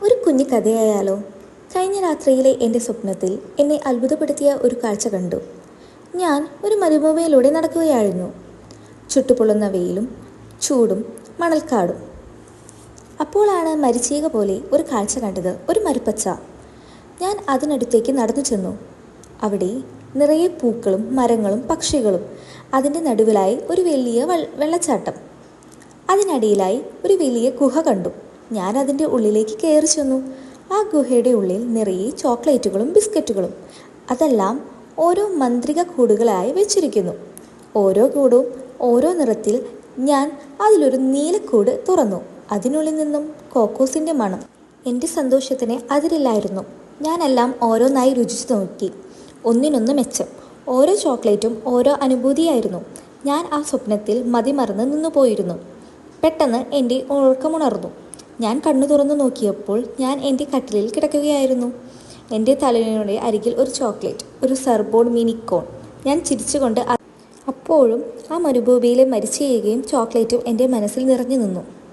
ഒരു കുഞ്ഞു കഥയായാലോ? കഴിഞ്ഞ രാത്രിയിലെ എൻ്റെ സ്വപ്നത്തിൽ എന്നെ അത്ഭുതപ്പെടുത്തിയ ഒരു കാഴ്ച കണ്ടു. ഞാൻ ഒരു മരുഭൂമിയിലൂടെ നടക്കുകയായിരുന്നു. ചുട്ടുപൊള്ളുന്ന വെയിലും ചൂടും മണൽക്കാടും. അപ്പോഴാണ് മരിച്ചീക പോലെ ഒരു കാഴ്ച കണ്ടത്. ഒരു മരുപ്പച്ച. ഞാൻ അതിനടുത്തേക്ക് നടന്നു ചെന്നു. അവിടെ നിറയെ പൂക്കളും മരങ്ങളും പക്ഷികളും. അതിൻ്റെ നടുവിലായി ഒരു വലിയ വെള്ളച്ചാട്ടം. അതിനടിയിലായി ഒരു വലിയ ഗുഹ കണ്ടു. ഞാൻ അതിൻ്റെ ഉള്ളിലേക്ക് കയറി ചെന്നു. ആ ഗുഹയുടെ ഉള്ളിൽ നിറയെ ചോക്ലേറ്റുകളും ബിസ്ക്കറ്റുകളും. അതെല്ലാം ഓരോ മന്ത്രിക കൂടുകളായി വെച്ചിരിക്കുന്നു. ഓരോ കൂടും ഓരോ നിറത്തിൽ. ഞാൻ അതിലൊരു നീലക്കൂട് തുറന്നു. അതിനുള്ളിൽ നിന്നും കോക്കോസിൻ്റെ മണം. എൻ്റെ സന്തോഷത്തിന് അതിരില്ലായിരുന്നു. ഞാനെല്ലാം ഓരോന്നായി രുചിച്ചു നോക്കി. ഒന്നിനൊന്ന് മെച്ചം. ഓരോ ചോക്ലേറ്റും ഓരോ അനുഭൂതിയായിരുന്നു. ഞാൻ ആ സ്വപ്നത്തിൽ മതിമറന്ന് നിന്നുപോയിരുന്നു. പെട്ടെന്ന് എൻ്റെ ഉറക്കമുണർന്നു. ഞാൻ കണ്ണു തുറന്നു നോക്കിയപ്പോൾ ഞാൻ എൻ്റെ കട്ടിലിൽ കിടക്കുകയായിരുന്നു. എൻ്റെ തലയുടെ അരികിൽ ഒരു ചോക്ലേറ്റ്, ഒരു സർബോൺ മിനിക്കോൺ. ഞാൻ ചിരിച്ചുകൊണ്ട് അപ്പോഴും ആ മരുഭൂമിയിലെ മരിച്ചീകയും ചോക്ലേറ്റും എൻ്റെ മനസ്സിൽ നിറഞ്ഞു നിന്നു.